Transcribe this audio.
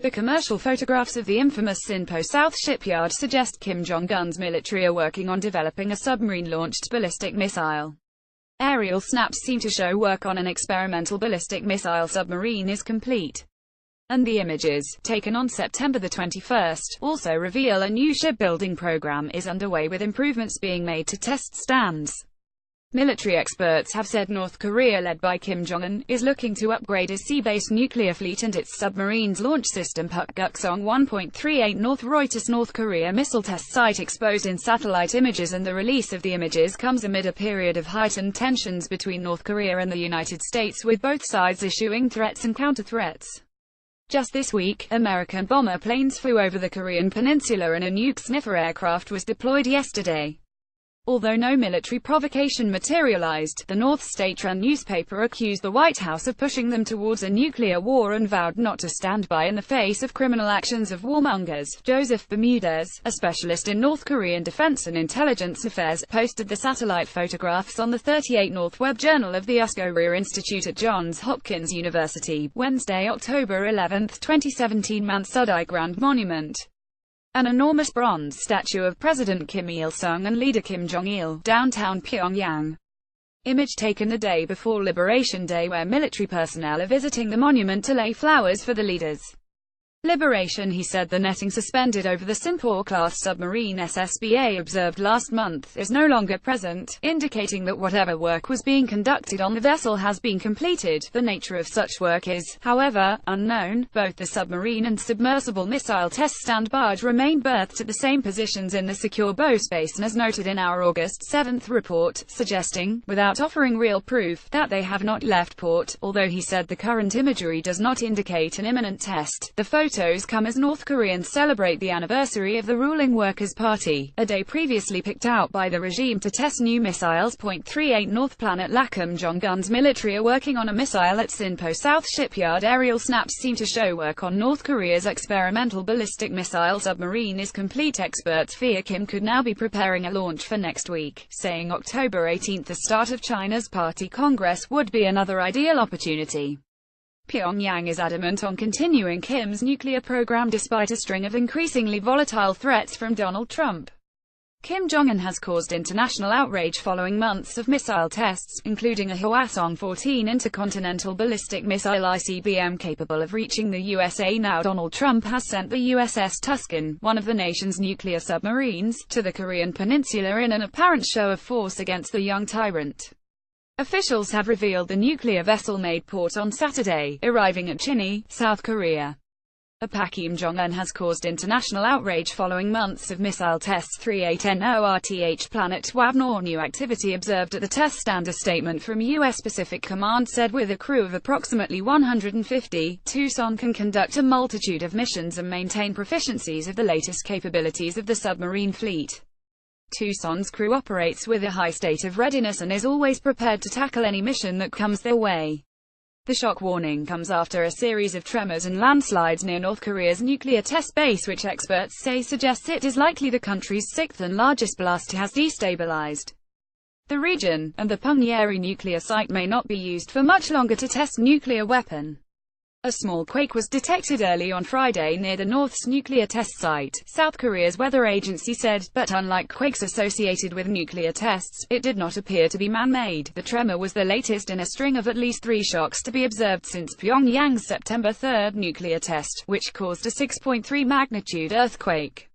The commercial photographs of the infamous Sinpo South shipyard suggest Kim Jong-un's military are working on developing a submarine-launched ballistic missile. Aerial snaps seem to show work on an experimental ballistic missile submarine is complete. And the images, taken on September the 21st, also reveal a new shipbuilding program is underway with improvements being made to test stands. Military experts have said North Korea, led by Kim Jong-un, is looking to upgrade its sea-based nuclear fleet and its submarines launch system Pukguksong 1.38 North. Reuters. North Korea missile test site exposed in satellite images, and the release of the images comes amid a period of heightened tensions between North Korea and the United States, with both sides issuing threats and counter-threats. Just this week, American bomber planes flew over the Korean peninsula and a nuke sniffer aircraft was deployed yesterday. Although no military provocation materialized, the North state-run newspaper accused the White House of pushing them towards a nuclear war and vowed not to stand by in the face of criminal actions of warmongers. Joseph Bermudez, a specialist in North Korean defense and intelligence affairs, posted the satellite photographs on the 38 North web journal of the ＳUBCRIBER Institute at Johns Hopkins University, Wednesday, October 11, 2017. Mansudi Grand Monument. An enormous bronze statue of President Kim Il-sung and leader Kim Jong-il, downtown Pyongyang. Image taken the day before Liberation Day, where military personnel are visiting the monument to lay flowers for the leaders. Liberation. He said the netting suspended over the Sinpo-class submarine SSBA observed last month is no longer present, indicating that whatever work was being conducted on the vessel has been completed. The nature of such work is, however, unknown. Both the submarine and submersible missile test stand barge remain berthed at the same positions in the secure Bose Basin, as noted in our August 7 report, suggesting, without offering real proof, that they have not left port, although he said the current imagery does not indicate an imminent test. The photos come as North Koreans celebrate the anniversary of the ruling Workers' Party, a day previously picked out by the regime to test new missiles. 38 North. Planet Kim Jong-un's military are working on a missile at Sinpo South shipyard. Aerial snaps seem to show work on North Korea's experimental ballistic missile submarine is complete. Experts fear Kim could now be preparing a launch for next week, saying October 18, the start of China's Party Congress, would be another ideal opportunity. Pyongyang is adamant on continuing Kim's nuclear program despite a string of increasingly volatile threats from Donald Trump. Kim Jong-un has caused international outrage following months of missile tests, including a Hwasong-14 intercontinental ballistic missile ICBM capable of reaching the USA. Now Donald Trump has sent the USS Tuscan, one of the nation's nuclear submarines, to the Korean peninsula in an apparent show of force against the young tyrant. Officials have revealed the nuclear vessel made port on Saturday, arriving at Chini, South Korea. Kim Jong-un has caused international outrage following months of missile tests. 38 NORTH. Planet WAV. New activity observed at the test stand. A statement from U.S. Pacific Command said with a crew of approximately 150, Tucson can conduct a multitude of missions and maintain proficiencies of the latest capabilities of the submarine fleet. Tucson's crew operates with a high state of readiness and is always prepared to tackle any mission that comes their way. The shock warning comes after a series of tremors and landslides near North Korea's nuclear test base, which experts say suggests it is likely the country's sixth and largest blast has destabilized the region, and the Punggye-ri nuclear site may not be used for much longer to test nuclear weapon. A small quake was detected early on Friday near the North's nuclear test site, South Korea's weather agency said, but unlike quakes associated with nuclear tests, it did not appear to be man-made. The tremor was the latest in a string of at least 3 shocks to be observed since Pyongyang's September 3 nuclear test, which caused a 6.3 magnitude earthquake.